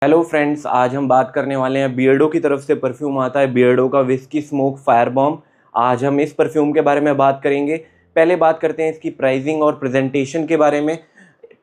Hello friends, आज हम बात करने वाले हैं बियर्डो की तरफ से परफ्यूम आता है बियर्डो का विस्की स्मोक फायर बॉम्ब। आज हम इस परफ्यूम के बारे में बात करेंगे। पहले बात करते हैं इसकी प्राइसिंग और प्रेजेंटेशन के बारे में।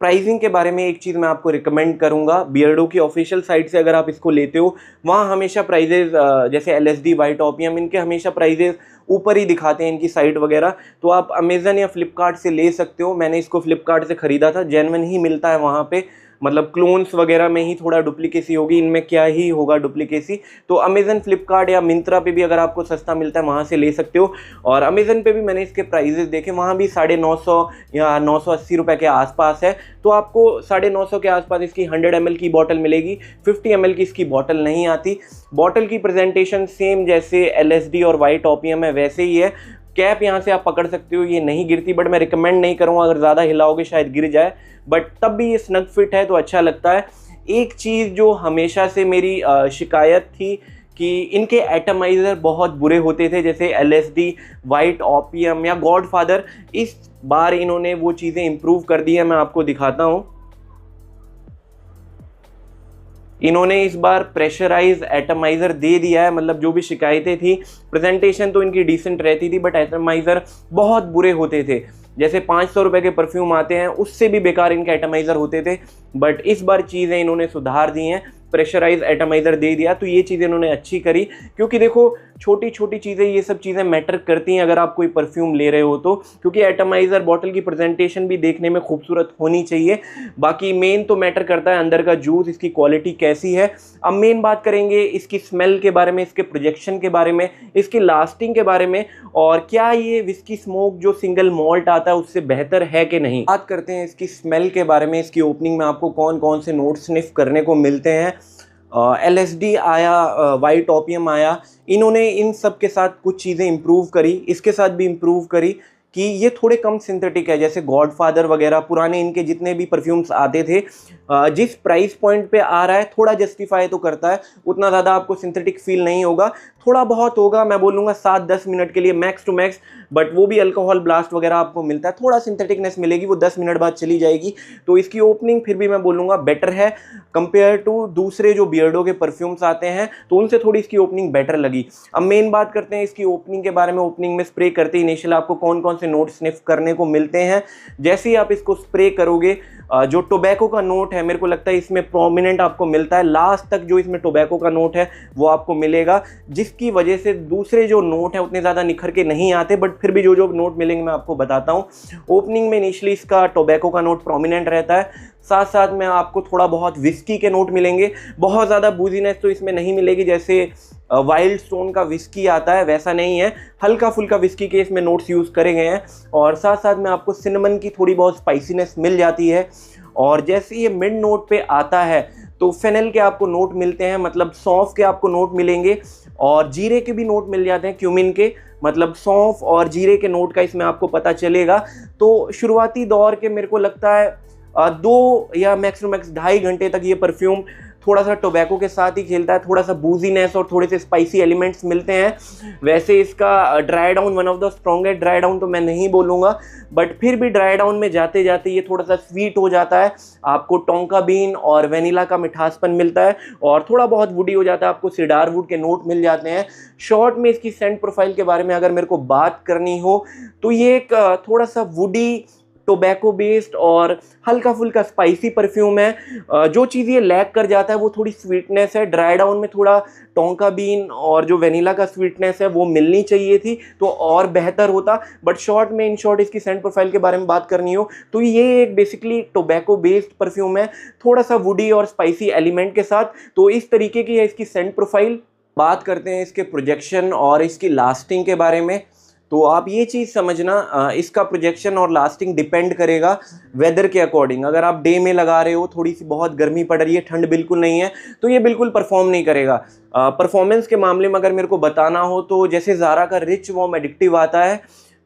प्राइसिंग के बारे में एक चीज़ मैं आपको रिकमेंड करूंगा, बियर्डो की ऑफिशियल साइट से अगर आप इसको लेते हो वहाँ हमेशा प्राइजेज जैसे एलएसडी वाइट ओपियम इनके हमेशा प्राइजेज ऊपर ही दिखाते हैं इनकी साइट वगैरह। तो आप अमेजन या फ्लिपकार्ट से ले सकते हो। मैंने इसको फ्लिपकार्ट से ख़रीदा था, जेन्युइन ही मिलता है वहाँ पे। मतलब क्लोन्स वगैरह में ही थोड़ा डुप्लीकेसी होगी, इनमें क्या ही होगा डुप्लीकेसी। तो अमेजन, फ्लिपकार्ट या मिंत्रा पे भी अगर आपको सस्ता मिलता है वहाँ से ले सकते हो। और अमेजन पे भी मैंने इसके प्राइजेस देखे, वहाँ भी 950 या 980 रुपये के आसपास है। तो आपको 950 के आसपास इसकी 100 ml की बॉटल मिलेगी। 50 ml की इसकी बॉटल नहीं आती। बॉटल की प्रेजेंटेशन सेम जैसे एलएसडी और वाइट ओपियम है वैसे ही है। कैप यहाँ से आप पकड़ सकते हो, ये नहीं गिरती, बट मैं रिकमेंड नहीं करूँगा, अगर ज़्यादा हिलाओगे शायद गिर जाए। बट तब भी ये स्नग फिट है तो अच्छा लगता है। एक चीज़ जो हमेशा से मेरी शिकायत थी कि इनके एटमाइज़र बहुत बुरे होते थे, जैसे एलएसडी, वाइट ओपियम या गॉडफादर। इस बार इन्होंने वो चीज़ें इम्प्रूव कर दी है, मैं आपको दिखाता हूँ। इन्होंने इस बार प्रेशराइज एटमाइज़र दे दिया है। मतलब जो भी शिकायतें थी, प्रेजेंटेशन तो इनकी डिसेंट रहती थी बट एटमाइज़र बहुत बुरे होते थे। जैसे 500 रुपये के परफ्यूम आते हैं उससे भी बेकार इनके एटमाइज़र होते थे। बट इस बार चीज़ें इन्होंने सुधार दी हैं, प्रेशराइज एटमाइज़र दे दिया, तो ये चीज़ें इन्होंने अच्छी करी। क्योंकि देखो, छोटी छोटी चीज़ें, ये सब चीज़ें मैटर करती हैं अगर आप कोई परफ्यूम ले रहे हो तो। क्योंकि एटमाइज़र बॉटल की प्रेजेंटेशन भी देखने में खूबसूरत होनी चाहिए। बाकी मेन तो मैटर करता है अंदर का जूस, इसकी क्वालिटी कैसी है। अब मेन बात करेंगे इसकी स्मेल के बारे में, इसके प्रोजेक्शन के बारे में, इसकी लास्टिंग के बारे में, और क्या ये विस्की स्मोक जो सिंगल मॉल्ट आता है उससे बेहतर है कि नहीं। बात करते हैं इसकी स्मेल के बारे में। इसकी ओपनिंग में आपको कौन कौन से नोट स्निफ करने को मिलते हैं। एलएसडी आया, वाइट ओपियम आया। इन्होंने इन सब के साथ कुछ चीज़ें इम्प्रूव करी, इसके साथ भी इम्प्रूव करी कि ये थोड़े कम सिंथेटिक है। जैसे गॉडफादर वगैरह पुराने इनके जितने भी परफ्यूम्स आते थे, जिस प्राइस पॉइंट पे आ रहा है थोड़ा जस्टिफाई तो करता है। उतना ज़्यादा आपको सिंथेटिक फील नहीं होगा, थोड़ा बहुत होगा, मैं बोलूँगा 7-10 मिनट के लिए मैक्स टू मैक्स। बट वो भी अल्कोहल ब्लास्ट वगैरह आपको मिलता है, थोड़ा सिंथेटिकनेस मिलेगी, वो 10 मिनट बाद चली जाएगी। तो इसकी ओपनिंग फिर भी मैं बोलूँगा बेटर है कंपेयर टू दूसरे जो बियर्डो के परफ्यूम्स आते हैं, तो उनसे थोड़ी इसकी ओपनिंग बेटर लगी। अब मेन बात करते हैं इसकी ओपनिंग के बारे में। ओपनिंग में स्प्रे करते ही इनिशियल आपको कौन कौन से नोट स्निफ करने को मिलते हैं। जैसे ही आप इसको स्प्रे करोगे, जो टोबैको का नोट है मेरे को लगता है इसमें प्रोमिनेंट आपको मिलता है। लास्ट तक जो इसमें टोबैको का नोट है वो आपको मिलेगा, जिसकी वजह से दूसरे जो नोट है उतने ज़्यादा निखर के नहीं आते। बट फिर भी जो जो नोट मिलेंगे मैं आपको बताता हूँ। ओपनिंग में इनिशियली इसका टोबैको का नोट प्रोमिनेंट रहता है, साथ साथ में आपको थोड़ा बहुत विस्की के नोट मिलेंगे। बहुत ज़्यादा बूजीनेस तो इसमें नहीं मिलेगी, जैसे वाइल्ड स्टोन का विस्की आता है वैसा नहीं है। हल्का फुल्का विस्की के इसमें नोट्स यूज़ करे गए हैं। और साथ साथ में आपको सिनेमन की थोड़ी बहुत स्पाइसीनेस मिल जाती है। और जैसे ये मिड नोट पे आता है तो फेनल के आपको नोट मिलते हैं, मतलब सौंफ के आपको नोट मिलेंगे, और जीरे के भी नोट मिल जाते हैं, क्यूमिन के। मतलब सौंफ और जीरे के नोट का इसमें आपको पता चलेगा। तो शुरुआती दौर के मेरे को लगता है 2 या मैक्स टू मैक्स 2.5 घंटे तक ये परफ्यूम थोड़ा सा टोबैको के साथ ही खेलता है। थोड़ा सा बूजीनेस और थोड़े से स्पाइसी एलिमेंट्स मिलते हैं। वैसे इसका dry down, one of the strongest dry down तो मैं नहीं बोलूँगा, बट फिर भी ड्राई डाउन में जाते जाते ये थोड़ा सा स्वीट हो जाता है। आपको टोंका बीन और वेनिला का मिठासपन मिलता है, और थोड़ा बहुत वुडी हो जाता है, आपको सिडार वुड के नोट मिल जाते हैं। शॉर्ट में इसकी सेंट प्रोफाइल के बारे में अगर मेरे को बात करनी हो तो ये एक थोड़ा सा वुडी, टोबैको बेस्ड और हल्का फुल्का स्पाइसी परफ्यूम है। जो चीज़ ये लैक कर जाता है वो थोड़ी स्वीटनेस है। ड्राई डाउन में थोड़ा टोंका बीन और जो वेनिला का स्वीटनेस है वो मिलनी चाहिए थी तो और बेहतर होता। बट शॉर्ट में, इन शॉर्ट, इसकी सेंट प्रोफाइल के बारे में बात करनी हो तो ये एक बेसिकली टोबैको बेस्ड परफ्यूम है, थोड़ा सा वुडी और स्पाइसी एलिमेंट के साथ। तो इस तरीके की है इसकी सेंट प्रोफाइल। बात करते हैं इसके प्रोजेक्शन और इसकी लास्टिंग के बारे में। तो आप ये चीज़ समझना, इसका प्रोजेक्शन और लास्टिंग डिपेंड करेगा वेदर के अकॉर्डिंग। अगर आप डे में लगा रहे हो, थोड़ी सी बहुत गर्मी पड़ रही है, ठंड बिल्कुल नहीं है, तो ये बिल्कुल परफॉर्म नहीं करेगा। परफॉर्मेंस के मामले में अगर मेरे को बताना हो तो जैसे ज़ारा का रिच वार्म एडिक्टिव आता है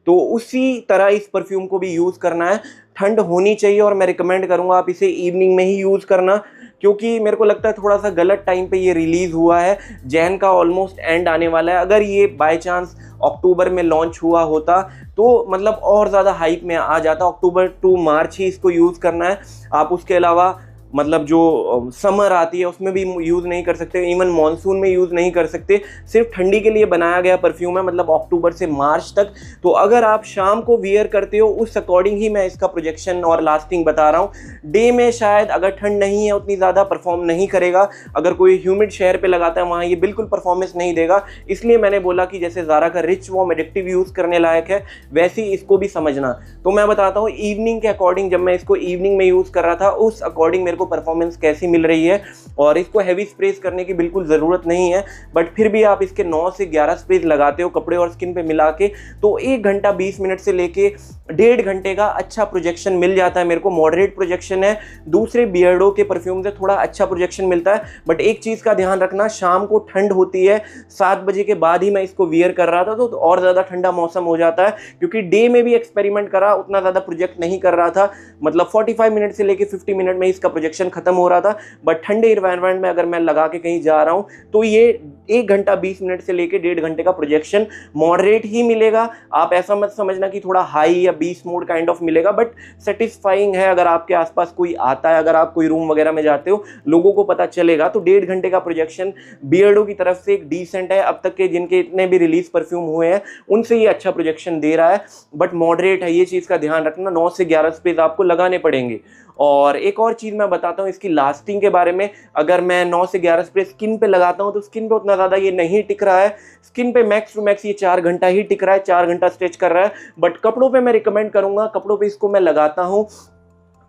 तो उसी तरह इस परफ्यूम को भी यूज़ करना है। ठंड होनी चाहिए और मैं रिकमेंड करूँगा आप इसे इवनिंग में ही यूज़ करना, क्योंकि मेरे को लगता है थोड़ा सा गलत टाइम पे ये रिलीज़ हुआ है। जैन का ऑलमोस्ट एंड आने वाला है। अगर ये बाय चांस अक्टूबर में लॉन्च हुआ होता तो मतलब और ज़्यादा हाइप में आ जाता। अक्टूबर टू मार्च ही इसको यूज़ करना है। आप उसके अलावा मतलब जो समर आती है उसमें भी यूज़ नहीं कर सकते, इवन मॉनसून में यूज़ नहीं कर सकते, सिर्फ ठंडी के लिए बनाया गया परफ्यूम है, मतलब अक्टूबर से मार्च तक। तो अगर आप शाम को वियर करते हो उस अकॉर्डिंग ही मैं इसका प्रोजेक्शन और लास्टिंग बता रहा हूँ। डे में शायद अगर ठंड नहीं है उतनी ज़्यादा परफॉर्म नहीं करेगा, अगर कोई ह्यूमिड शहर पे लगाता है वहाँ ये बिल्कुल परफॉर्मेंस नहीं देगा। इसलिए मैंने बोला कि जैसे ज़ारा का रिच वार्म एडिक्टिव यूज़ करने लायक है, वैसे ही इसको भी समझना। तो मैं बताता हूँ इवनिंग के अकॉर्डिंग, जब मैं इसको इवनिंग में यूज़ कर रहा था उस अकॉर्डिंग मेरे को परफॉर्मेंस कैसी मिल रही है। और इसको हैवी स्प्रेस करने की बिल्कुल ज़रूरत नहीं है, बट फिर भी आप इसके 9 से 11 स्प्रेस लगाते हो कपड़े और स्किन पे मिला के, तो 1 घंटा 20 मिनट से लेके 1.5 घंटे का अच्छा प्रोजेक्शन मिल जाता है। मेरे को मॉडरेट प्रोजेक्शन है, दूसरे बियर्डो के परफ्यूम से थोड़ा अच्छा प्रोजेक्शन मिलता है। बट एक चीज़ का ध्यान रखना, शाम को ठंड होती है, 7 बजे के बाद ही मैं इसको वियर कर रहा था तो और ज़्यादा ठंडा मौसम हो जाता है, क्योंकि डे में भी एक्सपेरिमेंट करा, उतना ज़्यादा प्रोजेक्ट नहीं कर रहा था, मतलब 45 मिनट से लेके 50 मिनट में इसका प्रोजेक्शन खत्म हो रहा था। बट ठंडे इन्वायरमेंट में अगर मैं लगा के कहीं जा रहा हूँ तो ये 1 घंटा 20 मिनट से लेके 1.5 घंटे का प्रोजेक्शन मॉडरेट ही मिलेगा। आप ऐसा मत समझना कि थोड़ा हाई या 20 मोड काइंड ऑफ मिलेगा, बट सेटिस्फाइंग है। अगर आपके आसपास कोई आता है, अगर आप कोई रूम वगैरह में जाते हो, लोगों को पता चलेगा, तो 1.5 घंटे का प्रोजेक्शन बियर्डो की तरफ से एक डिसेंट है। अब तक के जिनके इतने भी रिलीज परफ्यूम हुए हैं उनसे ये अच्छा प्रोजेक्शन दे रहा है, बट मॉडरेट है, ये चीज़ का ध्यान रखना। 9 से 11 स्प्रेज आपको लगाने पड़ेंगे। और एक और चीज़ मैं बताता हूँ इसकी लास्टिंग के बारे में। अगर मैं 9 से 11 स्प्रे स्किन पे लगाता हूँ तो स्किन पे उतना ज़्यादा ये नहीं टिक रहा है। स्किन पे मैक्स टू मैक्स ये 4 घंटा ही टिक रहा है, 4 घंटा स्ट्रेच कर रहा है। बट कपड़ों पे मैं रिकमेंड करूँगा, कपड़ों पे इसको मैं लगाता हूँ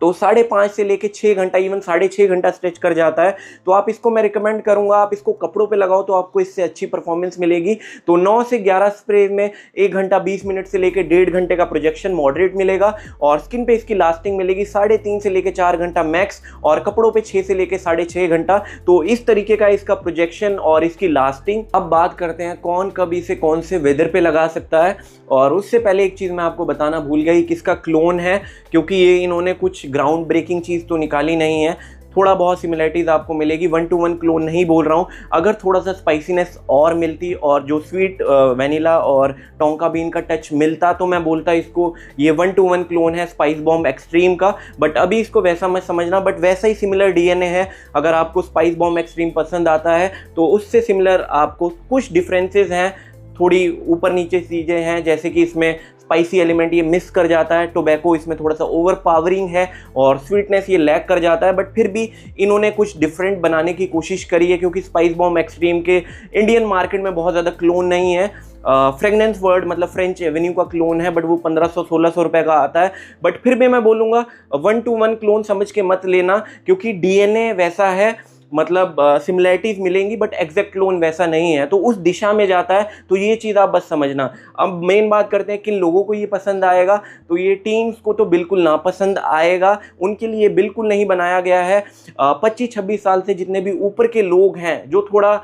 तो 5.5 से लेके 6 घंटा, इवन 6.5 घंटा स्ट्रेच कर जाता है। तो आप इसको मैं रिकमेंड करूंगा, आप इसको कपड़ों पे लगाओ तो आपको इससे अच्छी परफॉर्मेंस मिलेगी। तो 9 से 11 स्प्रे में 1 घंटा 20 मिनट से लेके 1.5 घंटे का प्रोजेक्शन मॉडरेट मिलेगा, और स्किन पे इसकी लास्टिंग मिलेगी 3.5 से लेके 4 घंटा मैक्स, और कपड़ों पे 6 से लेके 6.5 घंटा। तो इस तरीके का इसका प्रोजेक्शन और इसकी लास्टिंग। अब बात करते हैं कौन कब इसे कौन से वेदर पे लगा सकता है। और उससे पहले एक चीज़ मैं आपको बताना भूल गई, किसका क्लोन है, क्योंकि ये इन्होंने कुछ ग्राउंड ब्रेकिंग चीज़ तो निकाली नहीं है। थोड़ा बहुत सिमिलरिटीज़ आपको मिलेगी, 1 to 1 क्लोन नहीं बोल रहा हूँ। अगर थोड़ा सा स्पाइसीनेस और मिलती और जो स्वीट वैनिला और टोंका बीन का टच मिलता तो मैं बोलता इसको ये 1 to 1 क्लोन है स्पाइस बॉम्ब एक्सट्रीम का। बट अभी इसको वैसा मत समझना, बट वैसा ही सिमिलर डीएनए है। अगर आपको स्पाइस बॉम्ब एक्सट्रीम पसंद आता है तो उससे सिमिलर आपको कुछ डिफरेंसेस हैं, थोड़ी ऊपर नीचे चीज़ें हैं, जैसे कि इसमें स्पाइसी एलिमेंट ये मिस कर जाता है, टोबैको इसमें थोड़ा सा ओवर पावरिंग है, और स्वीटनेस ये लैक कर जाता है। बट फिर भी इन्होंने कुछ डिफरेंट बनाने की कोशिश करी है, क्योंकि स्पाइस बॉम्ब एक्सट्रीम के इंडियन मार्केट में बहुत ज़्यादा क्लोन नहीं है। फ्रेगनेंस वर्ल्ड मतलब फ्रेंच एवेन्यू का क्लोन है, बट वो 1500-1600 रुपये का आता है। बट फिर भी मैं बोलूँगा 1 to 1 क्लोन समझ के मत लेना, क्योंकि डीएनए वैसा है, मतलब सिमिलरिटीज़ मिलेंगी, बट एग्जैक्ट क्लोन वैसा नहीं है, तो उस दिशा में जाता है। तो ये चीज़ आप बस समझना। अब मेन बात करते हैं किन लोगों को ये पसंद आएगा। तो ये टीन्स को तो बिल्कुल नापसंद आएगा, उनके लिए बिल्कुल नहीं बनाया गया है। 25-26 साल से जितने भी ऊपर के लोग हैं जो थोड़ा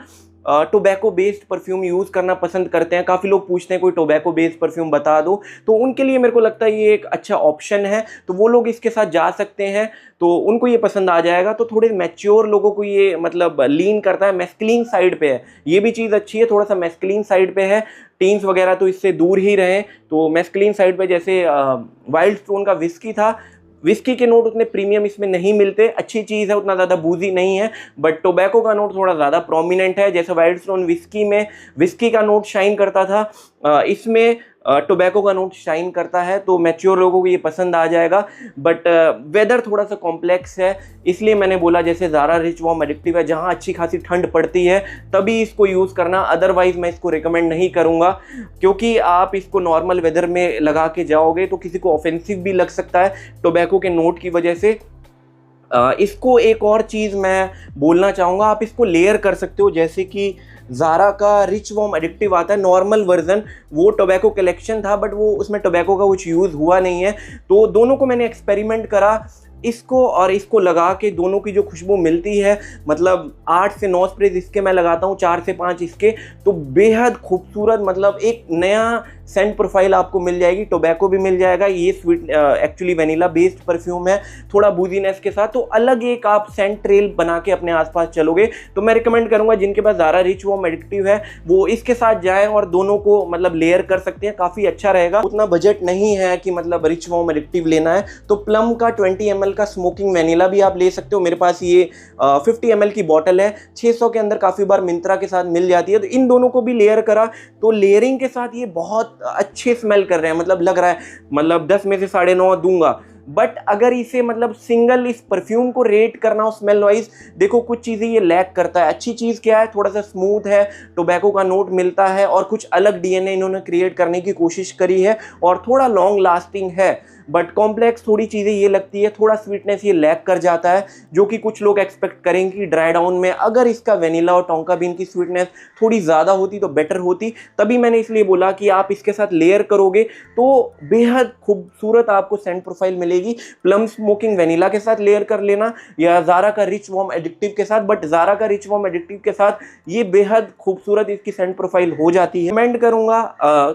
टोबैको बेस्ड परफ्यूम यूज़ करना पसंद करते हैं, काफ़ी लोग पूछते हैं कोई टोबैको बेस्ड परफ्यूम बता दो, तो उनके लिए मेरे को लगता है ये एक अच्छा ऑप्शन है। तो वो लोग इसके साथ जा सकते हैं, तो उनको ये पसंद आ जाएगा। तो थोड़े मैच्योर लोगों को ये मतलब लीन करता है, मैस्कुलिन साइड पे है, ये भी चीज़ अच्छी है, थोड़ा सा मैस्कुलिन साइड पे है। टीन्स वगैरह तो इससे दूर ही रहें। तो मैस्कुलिन साइड पे जैसे वाइल्ड स्टोन का विस्की था, विस्की के नोट उतने प्रीमियम इसमें नहीं मिलते, अच्छी चीज़ है, उतना ज़्यादा बूजी नहीं है। बट टोबैको का नोट थोड़ा ज़्यादा प्रोमिनेंट है। जैसे वाइल्ड स्टोन विस्की में विस्की का नोट शाइन करता था, इसमें टोबैको का नोट शाइन करता है। तो मैच्योर लोगों को ये पसंद आ जाएगा। बट वेदर थोड़ा सा कॉम्प्लेक्स है, इसलिए मैंने बोला जैसे ज़ारा रिच वार्म एडिक्टिव है, जहाँ अच्छी खासी ठंड पड़ती है तभी इसको यूज़ करना, अदरवाइज़ मैं इसको रिकमेंड नहीं करूँगा। क्योंकि आप इसको नॉर्मल वेदर में लगा के जाओगे तो किसी को ऑफेंसिव भी लग सकता है टोबैको के नोट की वजह से। इसको एक और चीज़ मैं बोलना चाहूँगा, आप इसको लेयर कर सकते हो। जैसे कि ज़ारा का रिच वार्म एडिक्टिव आता है नॉर्मल वर्जन, वो टोबैको कलेक्शन था, बट वो उसमें टोबैको का कुछ यूज़ हुआ नहीं है। तो दोनों को मैंने एक्सपेरिमेंट करा, इसको और इसको लगा के दोनों की जो खुशबू मिलती है, मतलब 8 से 9 स्प्रे इसके मैं लगाता हूँ, 4 से 5 इसके, तो बेहद खूबसूरत, मतलब एक नया सेंट प्रोफाइल आपको मिल जाएगी, टोबैको भी मिल जाएगा। ये sweet actually vanilla based perfume है, थोड़ा बूजीनेस के साथ, तो अलग एक आप सेंट ट्रेल बना के अपने आसपास चलोगे। तो मैं रिकमेंड करूंगा जिनके पास ज़ारा रिच वार्म एडिक्टिव है वो इसके साथ जाएं और दोनों को मतलब लेयर कर सकते हैं, काफ़ी अच्छा रहेगा। उतना बजट नहीं है कि मतलब रिच वार्म एडिक्टिव लेना है तो प्लम का 20 ml का स्मोकिंग वेनिला भी आप ले सकते हो। मेरे पास ये 50 ml की बॉटल है, 600 के अंदर काफ़ी बार मिंत्रा के साथ मिल जाती है। तो इन दोनों को भी लेयर करा तो लेयरिंग के साथ ये बहुत अच्छे स्मेल कर रहे हैं, मतलब लग रहा है मतलब 10 में से 9.5 दूंगा। बट अगर इसे मतलब सिंगल इस परफ्यूम को रेट करना हो स्मेल वाइज, देखो कुछ चीज़ें ये लैक करता है। अच्छी चीज़ क्या है, थोड़ा सा स्मूथ है, टोबैको का नोट मिलता है और कुछ अलग डीएनए इन्होंने क्रिएट करने की कोशिश करी है और थोड़ा लॉन्ग लास्टिंग है। बट कॉम्प्लेक्स थोड़ी चीज़ें ये लगती है, थोड़ा स्वीटनेस ये लैक कर जाता है, जो कि कुछ लोग एक्सपेक्ट करेंगे कि ड्राई डाउन में अगर इसका वेनिला और टोंका बीन की स्वीटनेस थोड़ी ज़्यादा होती तो बेटर होती। तभी मैंने इसलिए बोला कि आप इसके साथ लेयर करोगे तो बेहद खूबसूरत आपको सेंट प्रोफाइल मिलेगी। प्लम स्मोकिंग वेनिला के साथ लेयर कर लेना या ज़ारा का रिच वार्म एडिक्टिव के साथ, बट ज़ारा का रिच वार्म एडिक्टिव के साथ ये बेहद खूबसूरत इसकी सेंट प्रोफाइल हो जाती है। कमेंट करूँगा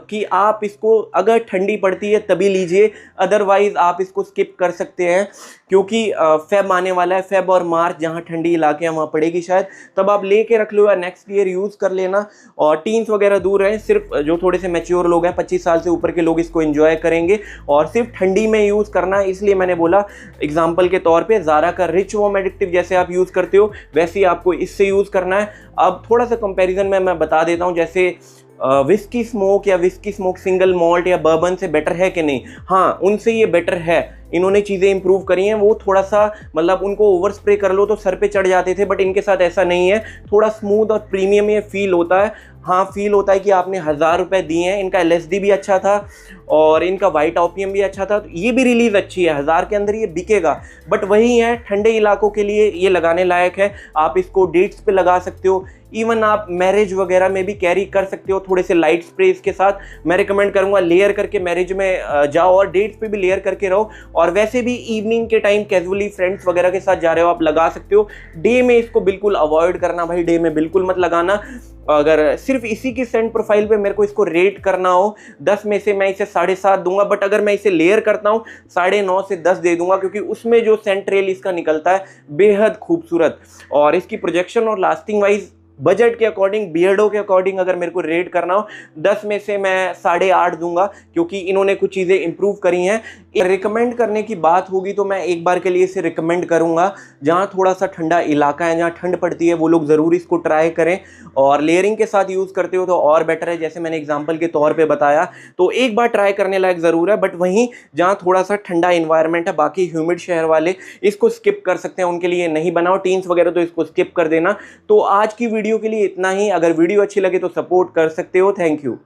कि आप इसको अगर ठंडी पड़ती है तभी लीजिए, अदरवाइज आप इसको स्किप कर सकते हैं क्योंकि फेब आने वाला है, फेब और मार्च जहाँ ठंडी इलाके हैं वहाँ पड़ेगी शायद, तब आप लेके रख लो या नेक्स्ट ईयर यूज़ कर लेना। और टीन्स वगैरह दूर रहें, सिर्फ जो थोड़े से मैच्योर लोग हैं 25 साल से ऊपर के लोग इसको एंजॉय करेंगे और सिर्फ ठंडी में यूज़ करना है। इसलिए मैंने बोला एग्जाम्पल के तौर पर ज़ारा का रिच वार्म एडिक्टिव जैसे आप यूज़ करते हो वैसे ही आपको इससे यूज़ करना है। अब थोड़ा सा कंपेरिजन में मैं बता देता हूँ, जैसे विस्की स्मोक या विस्की स्मोक सिंगल मॉल्ट या बर्बन से बेटर है कि नहीं? हाँ, उनसे ये बेटर है। इन्होंने चीज़ें इंप्रूव करी हैं। वो थोड़ा सा मतलब उनको ओवर स्प्रे कर लो तो सर पे चढ़ जाते थे, बट इनके साथ ऐसा नहीं है, थोड़ा स्मूथ और प्रीमियम ये फील होता है। हाँ, फील होता है कि आपने 1000 रुपये दिए हैं। इनका LSD भी अच्छा था और इनका वाइट ऑपियम भी अच्छा था, तो ये भी रिलीज़ अच्छी है, 1000 के अंदर ये बिकेगा। बट वही है, ठंडे इलाकों के लिए ये लगाने लायक है। आप इसको डेट्स पे लगा सकते हो, इवन आप मैरिज वगैरह में भी कैरी कर सकते हो थोड़े से लाइट स्प्रेस के साथ। मैं रिकमेंड करूंगा लेयर करके मैरिज में जाओ और डेट्स पे भी लेयर करके रहो। और वैसे भी इवनिंग के टाइम कैजुअली फ्रेंड्स वगैरह के साथ जा रहे हो आप लगा सकते हो। डे में इसको बिल्कुल अवॉइड करना भाई, डे में बिल्कुल मत लगाना। अगर सिर्फ इसी की सेंट प्रोफाइल पे मेरे को इसको रेट करना हो 10 में से मैं इसे 7.5 दूंगा, बट अगर मैं इसे लेयर करता हूँ 9.5 से 10 दे दूंगा, क्योंकि उसमें जो सेंट ट्रेल इसका निकलता है बेहद खूबसूरत। और इसकी प्रोजेक्शन और लास्टिंग वाइज बजट के अकॉर्डिंग, बियर्डो के अकॉर्डिंग अगर मेरे को रेट करना हो 10 में से मैं 8.5 दूंगा, क्योंकि इन्होंने कुछ चीज़ें इंप्रूव करी हैं। रिकमेंड करने की बात होगी तो मैं एक बार के लिए इसे रिकमेंड करूंगा, जहां थोड़ा सा ठंडा इलाका है, जहां ठंड पड़ती है, वो लोग ज़रूर इसको ट्राई करें। और लेयरिंग के साथ यूज़ करते हो तो और बेटर है, जैसे मैंने एग्जाम्पल के तौर पर बताया, तो एक बार ट्राई करने लायक ज़रूर है। बट वहीं जहाँ थोड़ा सा ठंडा इन्वायरमेंट है, बाकी ह्यूमिड शहर वाले इसको स्किप कर सकते हैं, उनके लिए नहीं बनाओ। टीन्स वगैरह तो इसको स्किप कर देना। तो आज की वीडियो के लिए इतना ही। अगर वीडियो अच्छी लगे तो सपोर्ट कर सकते हो। Thank you.